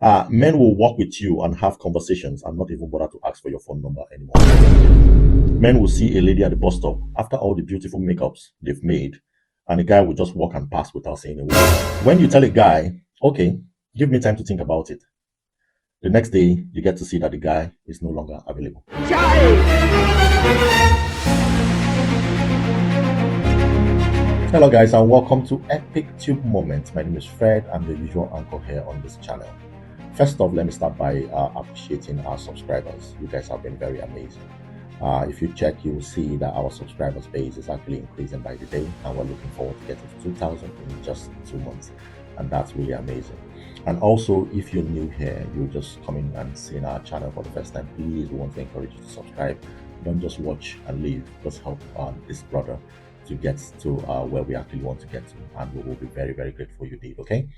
Men will walk with you and have conversations and not even bother to ask for your phone number anymore. Men will see a lady at the bus stop after all the beautiful makeups they've made, and a guy will just walk and pass without saying a word. When you tell a guy, okay, give me time to think about it, the next day you get to see that the guy is no longer available. Hello guys, and welcome to Epic Tubemoment. My name is Fred. I'm the usual anchor here on this channel. First off, let me start by appreciating our subscribers. You guys have been very amazing. If you check, you will see that our subscribers base is actually increasing by the day, and we're looking forward to getting to 2,000 in just 2 months, and that's really amazing. And also, if you're new here, you're just coming and seeing our channel for the first time, please, we want to encourage you to subscribe. Don't just watch and leave. Just help this brother to get to where we actually want to get to, and we will be very, very grateful you did. Okay.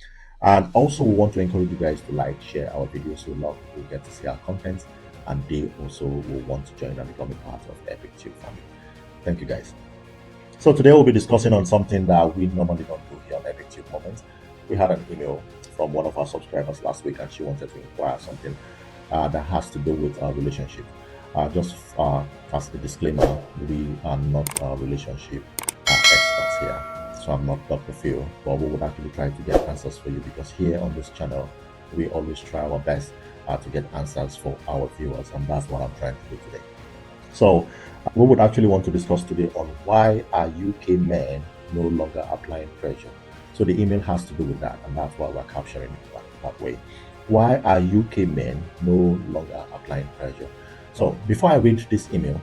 And also, we want to encourage you guys to like, share our videos so a lot of people get to see our content, and they also will want to join and become a part of the Epic Tube family. Thank you guys. So today we'll be discussing on something that we normally don't do here on Epic Tube Moment. We had an email from one of our subscribers last week, and she wanted to inquire something that has to do with our relationship. Just as a disclaimer, we are not relationship experts here. So I'm not Dr. Phil, but we would actually try to get answers for you, because here on this channel, we always try our best to get answers for our viewers, and that's what I'm trying to do today. So we would actually want to discuss today on why are UK men no longer applying pressure. So the email has to do with that, and that's why we're capturing it that way. Why are UK men no longer applying pressure? So before I read this email,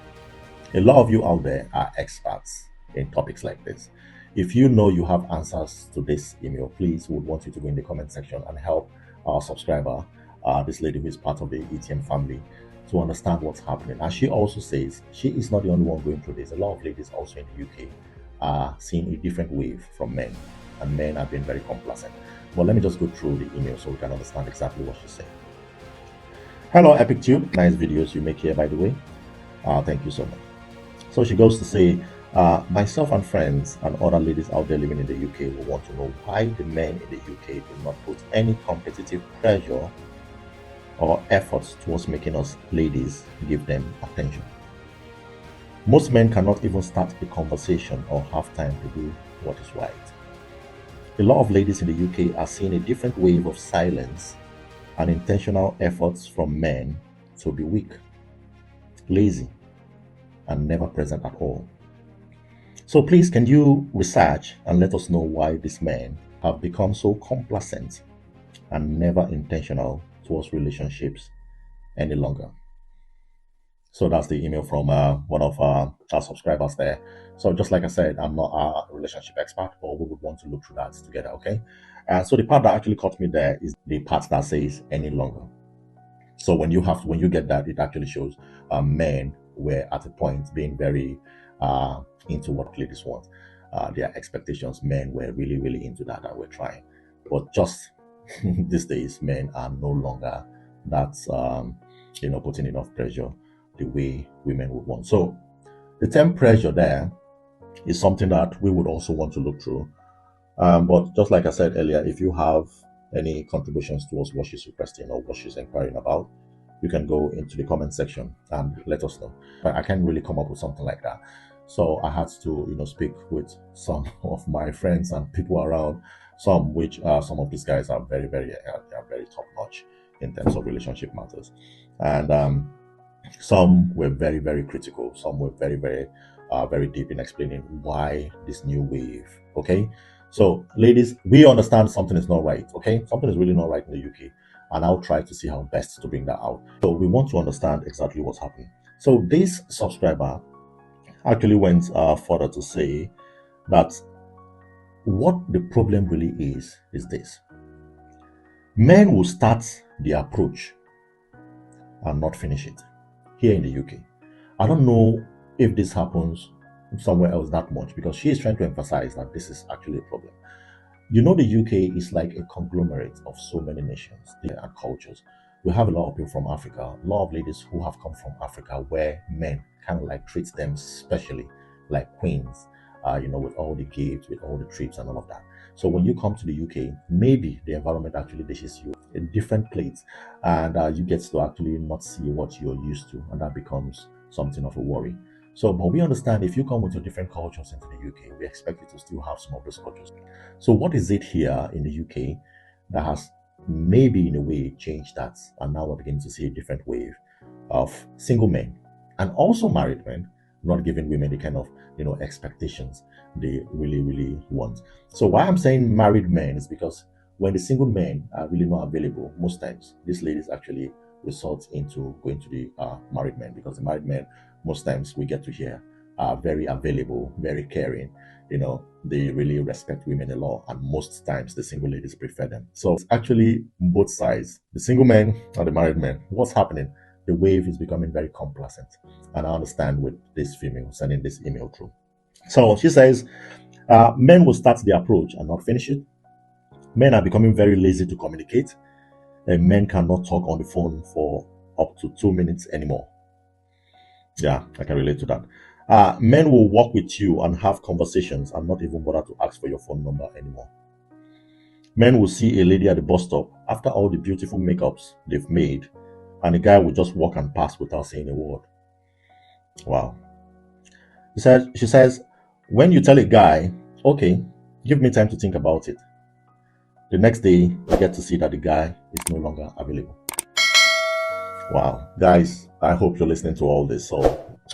a lot of you out there are experts in topics like this. If you know you have answers to this email, please, we would want you to go in the comment section and help our subscriber, this lady who is part of the ETM family, to understand what's happening. And she also says she is not the only one going through this. A lot of ladies also in the UK are seeing a different wave from men, and men have been very complacent. But let me just go through the email so we can understand exactly what she's saying. Hello, Epic Tube. Nice videos you make here, by the way. Thank you so much. So she goes to say, myself and friends and other ladies out there living in the UK will want to know why the men in the UK do not put any competitive pressure or efforts towards making us ladies give them attention. Most men cannot even start a conversation or have time to do what is right. A lot of ladies in the UK are seeing a different wave of silence and intentional efforts from men to be weak, lazy, and never present at all. So please, can you research and let us know why these men have become so complacent and never intentional towards relationships any longer? So that's the email from one of our subscribers there. So just like I said, I'm not a relationship expert, but we would want to look through that together, okay? So the part that actually caught me there is the part that says any longer. So when you get that, it actually shows men were at a point being very into what ladies want, their expectations. Men were really, really into that, and we're trying. But just these days, men are no longer that putting enough pressure the way women would want. So the term pressure there is something that we would also want to look through. But just like I said earlier, if you have any contributions towards what she's requesting or what she's inquiring about, you can go into the comment section and let us know. But I can't really come up with something like that. So I had to, speak with some of my friends and people around, some of these guys are very, very top notch in terms of relationship matters. And some were very, very critical. Some were very, very deep in explaining why this new wave. Okay. So ladies, we understand something is not right. Okay. Something is really not right in the UK. And I'll try to see how best to bring that out. So we want to understand exactly what's happening. So this subscriber actually went further to say that what the problem really is this. Men will start the approach and not finish it here in the UK. I don't know if this happens somewhere else that much, because she is trying to emphasize that this is actually a problem. The UK is like a conglomerate of so many nations and cultures. We have a lot of people from Africa, a lot of ladies who have come from Africa, where men kind of like treat them specially like queens, with all the gifts, with all the trips and all of that. So when you come to the UK, maybe the environment actually dishes you a different plate, and you get to actually not see what you're used to, and that becomes something of a worry. So, but we understand if you come with your different cultures into the UK, we expect you to still have some of those cultures. So, what is it here in the UK that has maybe in a way changed that, and now we're beginning to see a different wave of single men and also married men not giving women the kind of expectations they really want. So why I'm saying married men is because when the single men are really not available, most times these ladies actually resort into going to the married men, because the married men most times we get to hear are very available, very caring. They really respect women a lot, and most times the single ladies prefer them. So it's actually both sides, the single men and the married men. What's happening? The wave is becoming very complacent, and I understand with this female sending this email through. So she says, men will start the approach and not finish it. Men are becoming very lazy to communicate, and men cannot talk on the phone for up to 2 minutes anymore. Yeah, I can relate to that. Men will walk with you and have conversations and not even bother to ask for your phone number anymore. Men will see a lady at the bus stop after all the beautiful makeups they've made, and the guy will just walk and pass without saying a word. Wow. She says, when you tell a guy, okay, give me time to think about it, the next day you get to see that the guy is no longer available. Wow. Guys, I hope you're listening to all this. So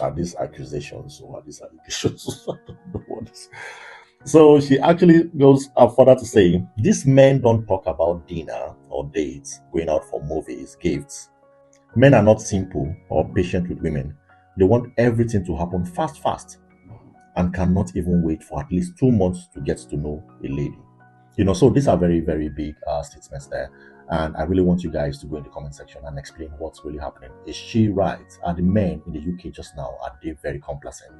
are these accusations or are these allegations? I don't know what this. So she actually goes further to say, these men don't talk about dinner or dates, going out for movies, gifts. Men are not simple or patient with women. They want everything to happen fast, and cannot even wait for at least 2 months to get to know a lady. So these are very big statements there. And I really want you guys to go in the comment section and explain what's really happening. Is she right? Are the men in the UK just now, are they very complacent?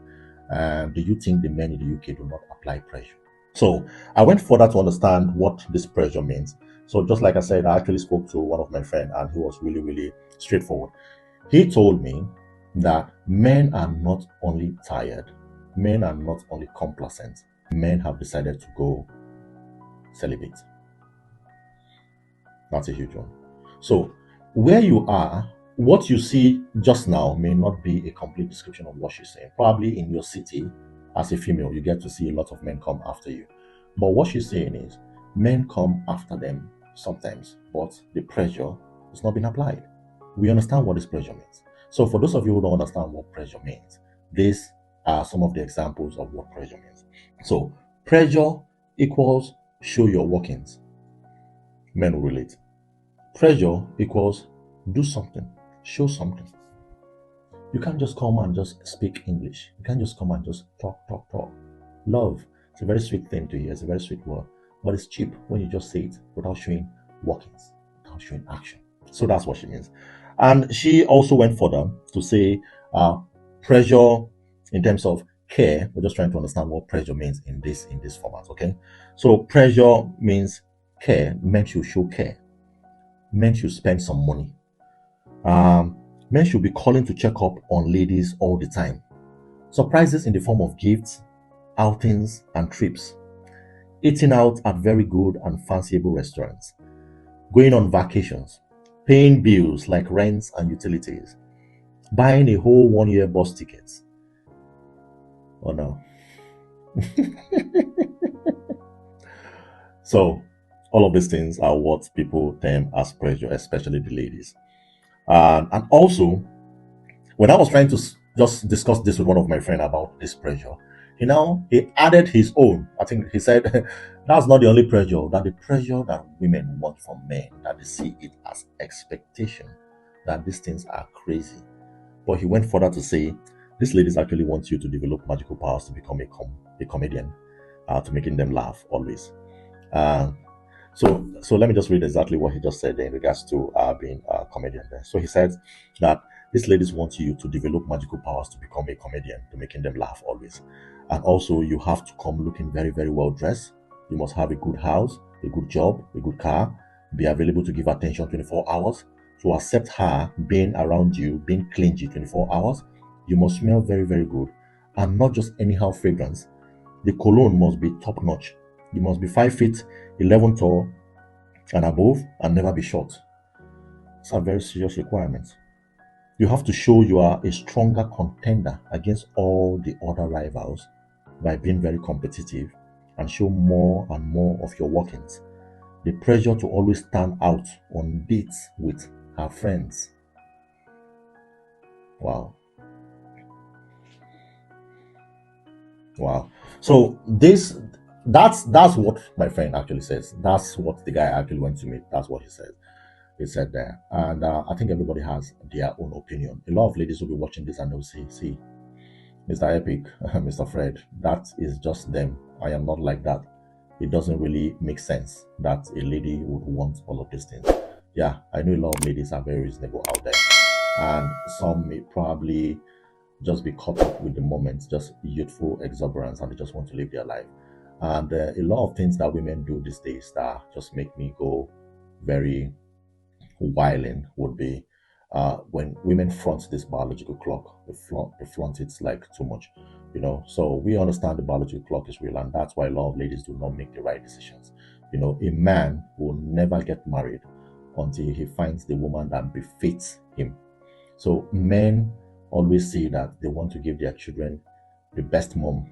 Do you think the men in the UK do not apply pressure? So I went further to understand what this pressure means. So just like I said, I actually spoke to one of my friends, and he was really straightforward. He told me that men are not only tired, men are not only complacent, men have decided to go celibate. That's a huge one. So where you are, what you see just now may not be a complete description of what she's saying. Probably in your city, as a female, you get to see a lot of men come after you. But what she's saying is, men come after them sometimes, but the pressure has not been applied. We understand what this pressure means. So for those of you who don't understand what pressure means, these are some of the examples of what pressure means. So pressure equals show your workings. Men will relate. Pressure equals do something, show something. You can't just come and just speak English. You can't just come and just talk. Love, it's a very sweet thing to hear. It's a very sweet word, but it's cheap when you just say it without showing workings, without showing action. So that's what she means. And she also went further to say pressure in terms of care. We're just trying to understand what pressure means in this format. Okay, so pressure means care. Men should show care. Men should spend some money. Men should be calling to check up on ladies all the time. Surprises in the form of gifts, outings, and trips. Eating out at very good and fanciable restaurants. Going on vacations. Paying bills like rents and utilities. Buying a whole 1-year bus tickets. Oh no. So all of these things are what people term as pressure, especially the ladies. And also, when I was trying to just discuss this with one of my friends about this pressure, he added his own. I think he said that's not the only pressure, that the pressure that women want from men, that they see it as expectation, that these things are crazy. But he went further to say, these ladies actually want you to develop magical powers to become a comedian, to making them laugh always. So let me just read exactly what he just said there in regards to being a comedian there. So he said that these ladies want you to develop magical powers to become a comedian, to making them laugh always. And also you have to come looking very well dressed. You must have a good house, a good job, a good car, be available to give attention 24 hours. To accept her being around you, being clingy 24 hours, you must smell very good, and not just anyhow fragrance. The cologne must be top notch. You must be 5 feet 11 tall and above and never be short. It's a very serious requirement. You have to show you are a stronger contender against all the other rivals by being very competitive and show more and more of your workings. The pressure to always stand out on dates with her friends. Wow. Wow. So that's what my friend actually says. That's what the guy actually went to meet. That's what he said. He said there. And I think everybody has their own opinion. A lot of ladies will be watching this and they'll say, see, Mr. Epic, Mr. Fred, that is just them. I am not like that. It doesn't really make sense that a lady would want all of these things. Yeah, I know a lot of ladies are very reasonable out there. And some may probably just be caught up with the moment, just youthful exuberance, and they just want to live their life. And a lot of things that women do these days that just make me go very whiling would be when women front this biological clock. They flaunt it like too much, you know. So we understand the biological clock is real, and that's why a lot of ladies do not make the right decisions. You know, a man will never get married until he finds the woman that befits him. So men always say that they want to give their children the best mom.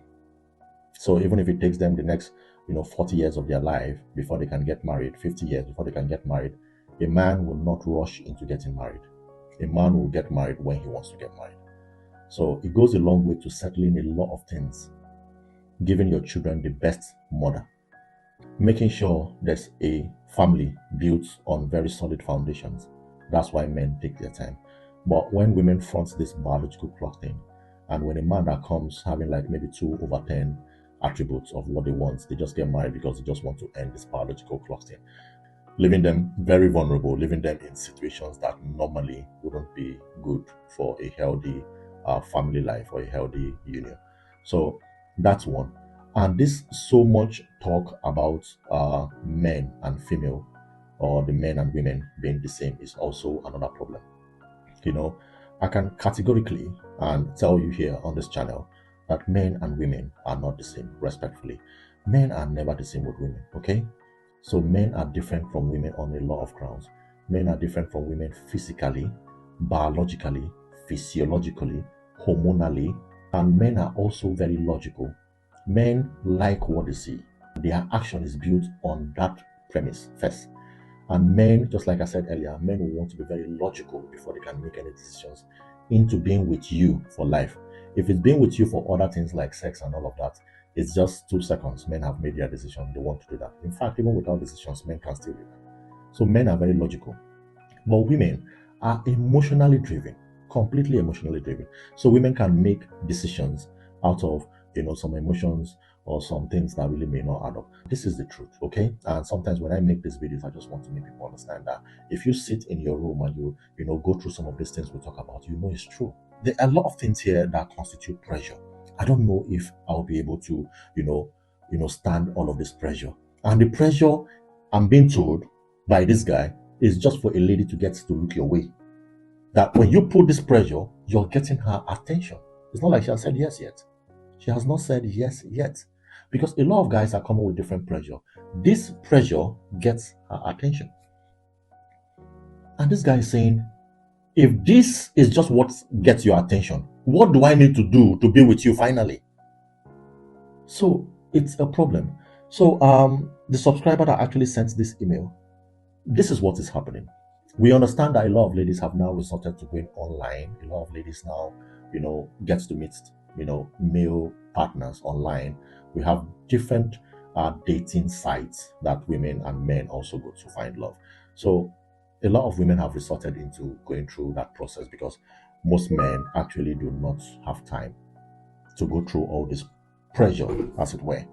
So even if it takes them the next, 40 years of their life before they can get married, 50 years before they can get married, a man will not rush into getting married. A man will get married when he wants to get married. So it goes a long way to settling a lot of things, giving your children the best mother, making sure there's a family built on very solid foundations. That's why men take their time. But when women front this biological clock thing, and when a man that comes having like maybe 2/10 attributes of what they want, they just get married because they just want to end this biological clock thing, leaving them very vulnerable, leaving them in situations that normally wouldn't be good for a healthy family life or a healthy union. So that's one. And this so much talk about men and female, or the men and women being the same, is also another problem. I can categorically and tell you here on this channel that men and women are not the same, respectfully. Men are never the same with women, okay? So men are different from women on a lot of grounds. Men are different from women physically, biologically, physiologically, hormonally, and men are also very logical. Men like what they see. Their action is built on that premise first. And men, just like I said earlier, men will want to be very logical before they can make any decisions into being with you for life. If it's being with you for other things like sex and all of that, it's just 2 seconds. Men have made their decision. They want to do that. In fact, even without decisions, men can still do that. So men are very logical. But women are emotionally driven, completely emotionally driven. So women can make decisions out of, some emotions or some things that really may not add up. This is the truth, okay? And sometimes when I make these videos, I just want to make people understand that if you sit in your room and you go through some of these things we talk about, it's true. There are a lot of things here that constitute pressure. I don't know if I'll be able to, stand all of this pressure. And the pressure, I'm being told by this guy, is just for a lady to get to look your way. That when you put this pressure, you're getting her attention. It's not like she has said yes yet. She has not said yes yet. Because a lot of guys are coming with different pressure. This pressure gets her attention. And this guy is saying, if this is just what gets your attention, what do I need to do to be with you finally? So it's a problem. So the subscriber that actually sent this email, this is what is happening. We understand that a lot of ladies have now resorted to going online. A lot of ladies now, gets to meet, male partners online. We have different dating sites that women and men also go to find love. So a lot of women have resorted into going through that process because most men actually do not have time to go through all this pressure, as it were,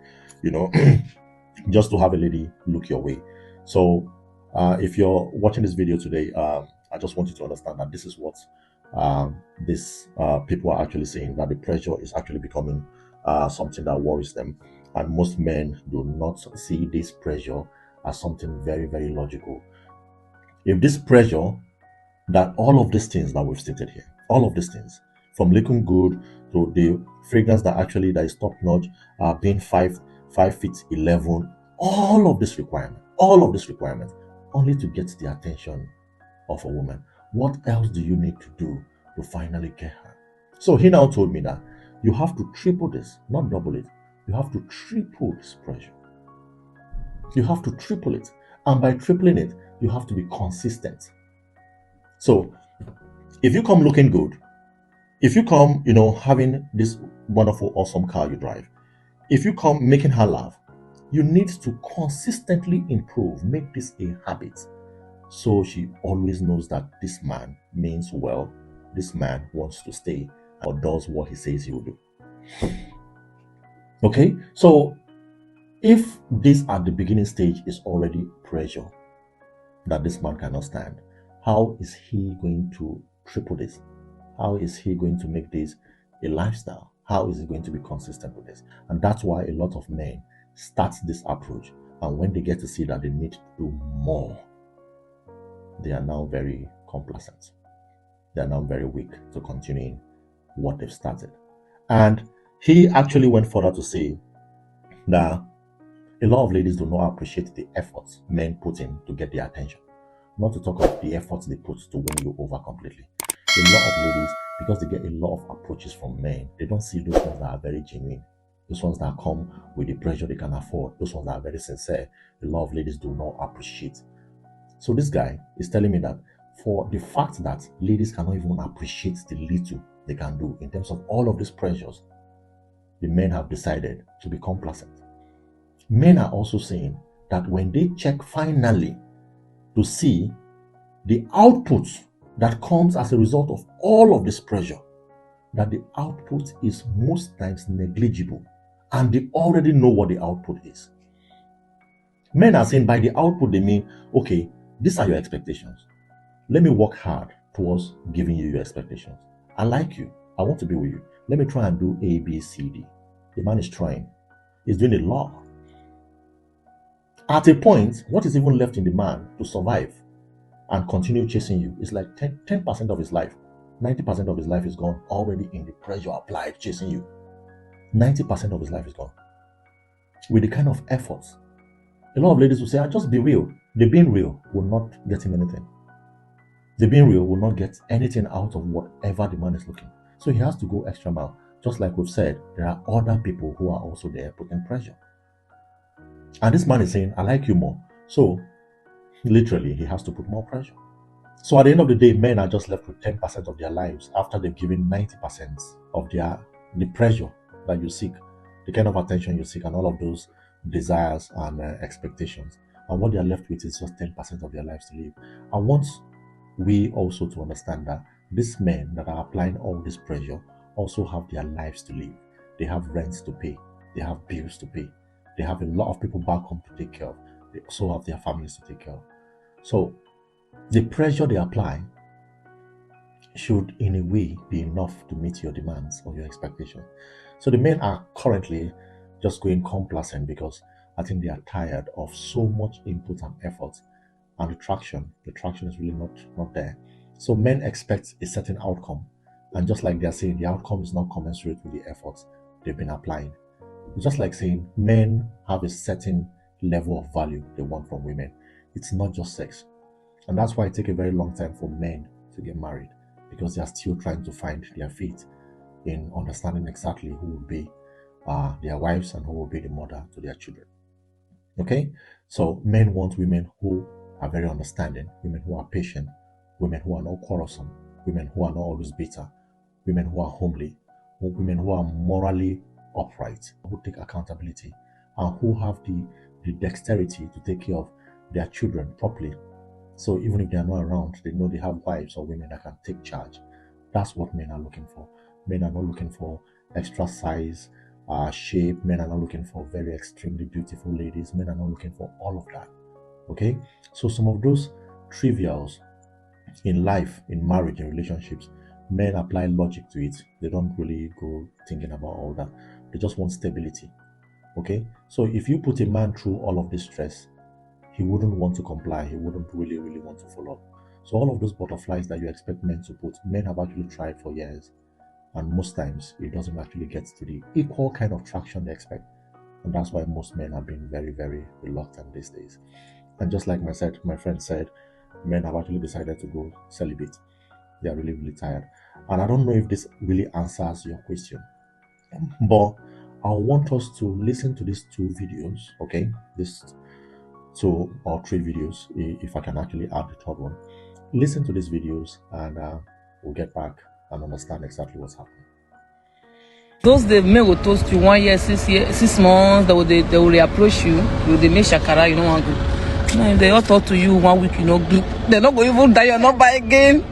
just to have a lady look your way. So if you're watching this video today, I just want you to understand that this is what these people are actually saying, that the pressure is actually becoming something that worries them. And most men do not see this pressure as something very, very logical. If this pressure, that all of these things that we've stated here, all of these things, from looking good to the fragrance that is top notch, being 5 feet 11, all of this requirement, only to get the attention of a woman. What else do you need to do to finally get her? So he now told me that you have to triple this, not double it. You have to triple this pressure. You have to triple it. And by tripling it, you have to be consistent. So if you come looking good, if you come, having this wonderful, awesome car you drive, if you come making her laugh, you need to consistently improve, make this a habit. So she always knows that this man means well, this man wants to stay or does what he says he will do. Okay, so if this at the beginning stage is already pressure that this man cannot stand, how is he going to triple this? How is he going to make this a lifestyle? How is he going to be consistent with this? And that's why a lot of men start this approach. And when they get to see that they need to do more, they are now very complacent. They are now very weak to continuing what they've started. And he actually went further to say that a lot of ladies do not appreciate the efforts men put in to get their attention. Not to talk of the efforts they put to win you over completely. A lot of ladies, because they get a lot of approaches from men, they don't see those ones that are very genuine. Those ones that come with the pressure they can afford. Those ones that are very sincere. A lot of ladies do not appreciate. So this guy is telling me that for the fact that ladies cannot even appreciate the little they can do in terms of all of these pressures, the men have decided to be complacent. Men are also saying that when they check finally to see the output that comes as a result of all of this pressure, that the output is most times negligible, and they already know what the output is. Men are saying by the output they mean, okay, these are your expectations. Let me work hard towards giving you your expectations. I like you. I want to be with you. Let me try and do A, B, C, D. The man is trying. He's doing a lot. At a point, what is even left in the man to survive and continue chasing you is like 10% of his life. 90% of his life is gone already in the pressure applied chasing you. 90% of his life is gone. With the kind of efforts. A lot of ladies will say, "I just be real." The being real will not get him anything. The being real will not get anything out of whatever the man is looking. So he has to go extra mile. Just like we've said, there are other people who are also there putting pressure. And this man is saying, "I like you more." So literally, he has to put more pressure. So at the end of the day, men are just left with 10% of their lives after they've given 90% of the pressure that you seek, the kind of attention you seek, and all of those desires and expectations. And what they are left with is just 10% of their lives to live. I want we also to understand that these men that are applying all this pressure also have their lives to live. They have rents to pay. They have bills to pay. They have a lot of people back home to take care of. They also have their families to take care of. So the pressure they apply should in a way be enough to meet your demands or your expectations. So the men are currently just going complacent because I think they are tired of so much input and effort, and the traction is really not there. So men expect a certain outcome, and just like they are saying, the outcome is not commensurate with the efforts they've been applying. It's just like saying men have a certain level of value they want from women. It's not just sex. And that's why it takes a very long time for men to get married, because they are still trying to find their feet in understanding exactly who will be their wives and who will be the mother to their children. Okay? So men want women who are very understanding, women who are patient, women who are not quarrelsome, women who are not always bitter, women who are homely, women who are morally upright, who take accountability, and who have the dexterity to take care of their children properly. So even if they are not around, they know they have wives or women that can take charge. That's what men are looking for. Men are not looking for extra size, shape. Men are not looking for very extremely beautiful ladies. Men are not looking for all of that. Okay? So some of those trivials in life, in marriage, in relationships, men apply logic to it. They don't really go thinking about all that. They just want stability. Okay? So if you put a man through all of this stress, he wouldn't want to comply. He wouldn't really want to follow up. So all of those butterflies that you expect men to put, men have actually tried for years. And most times, it doesn't actually get to the equal kind of traction they expect. And that's why most men have been very, very reluctant these days. And just like my friend said, men have actually decided to go celibate. They are really, really tired. And I don't know if this really answers your question, but I want us to listen to these two videos, okay? These two or three videos, if I can actually add the third one. Listen to these videos and we'll get back and understand exactly what's happening. Those the men will toast you 1 year, 6 months, they will reapproach you, they make shakara, you don't want to go. Now if they all talk to you 1 week, you know, they're not going to even die, you're not buy again.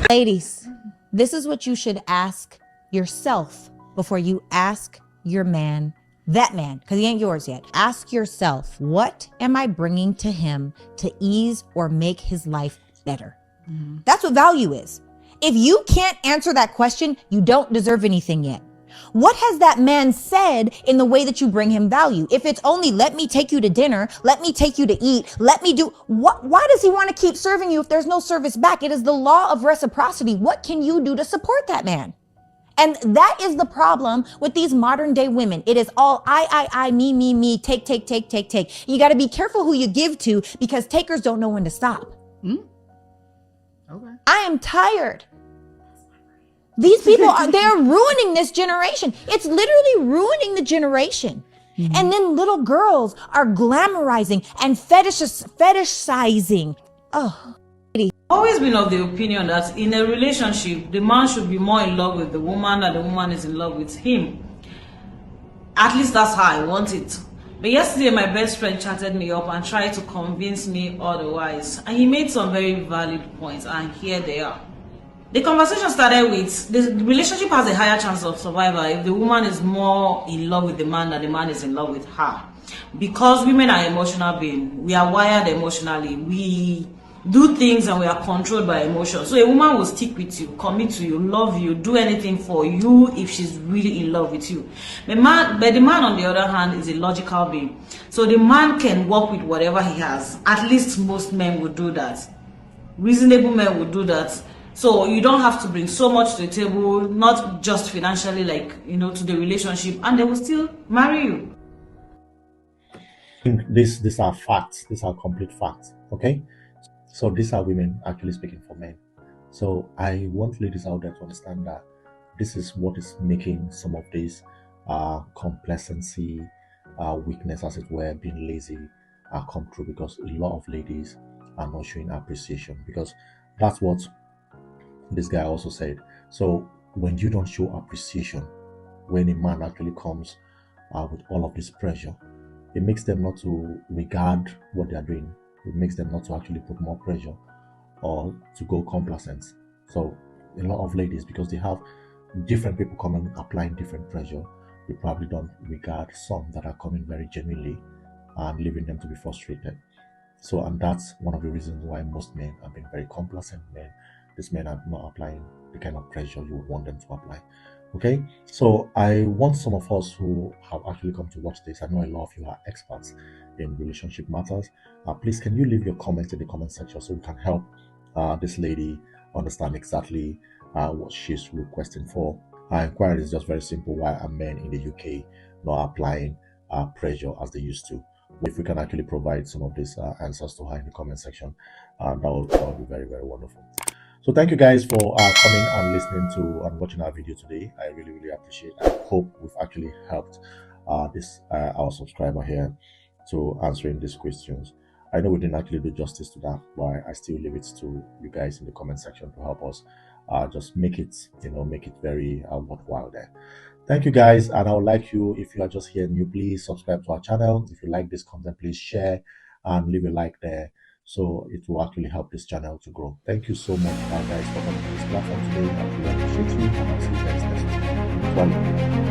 Ladies, this is what you should ask yourself before you ask your man, that man, because he ain't yours yet. Ask yourself, what am I bringing to him to ease or make his life better? That's what value is. If you can't answer that question, you don't deserve anything yet. What has that man said in the way that you bring him value? If it's only, let me take you to dinner, let me take you to eat, let me do, why does he want to keep serving you if there's no service back? It is the law of reciprocity. What can you do to support that man? And that is the problem with these modern day women. It is all I, me, take. You got to be careful who you give to because takers don't know when to stop. Okay. I am tired. These people they're ruining this generation. It's literally ruining the generation. And then little girls are glamorizing and fetishizing. Oh. Always been of the opinion that in a relationship, the man should be more in love with the woman than the woman is in love with him. At least that's how I want it. But yesterday, my best friend chatted me up and tried to convince me otherwise. And he made some very valid points, and here they are. The conversation started with, the relationship has a higher chance of survival if the woman is more in love with the man than the man is in love with her. Because women are emotional beings. We are wired emotionally. We do things and we are controlled by emotion. So a woman will stick with you, commit to you, love you, do anything for you if she's really in love with you. But the man on the other hand is a logical being. So the man can work with whatever he has. At least most men would do that. Reasonable men would do that. So you don't have to bring so much to the table, not just financially, like, you know, to the relationship, and they will still marry you. These are facts. These are complete facts. Okay. So these are women actually speaking for men. So I want ladies out there to understand that this is what is making some of these complacency, weakness, as it were, being lazy, come true, because a lot of ladies are not showing appreciation, because that's what this guy also said. So when you don't show appreciation, when a man actually comes with all of this pressure, it makes them not to regard what they are doing. It makes them not to actually put more pressure or to go complacent. So a lot of ladies, because they have different people coming applying different pressure, they probably don't regard some that are coming very genuinely and leaving them to be frustrated. So, and that's one of the reasons why most men have been very complacent men. These men are not applying the kind of pressure you would want them to apply. Okay, so I want some of us who have actually come to watch this, I know a lot of you are experts in relationship matters. Please, can you leave your comments in the comment section so we can help this lady understand exactly what she's requesting for. Her inquiry is just very simple: why are men in the UK not applying pressure as they used to? If we can actually provide some of these answers to her in the comment section, that would be very, very wonderful. So thank you guys for coming and listening to and watching our video today. I really, really appreciate it. I hope we've actually helped our subscriber here to answering these questions. I know we didn't actually do justice to that, but I still leave it to you guys in the comment section to help us just make it, make it very worthwhile there. Thank you guys, and I would like you, if you are just here new, please subscribe to our channel. If you like this content, please share and leave a like there, so it will actually help this channel to grow. Thank you so much, guys, for coming to this platform today. I really appreciate you, and I'll see you guys next week. Bye.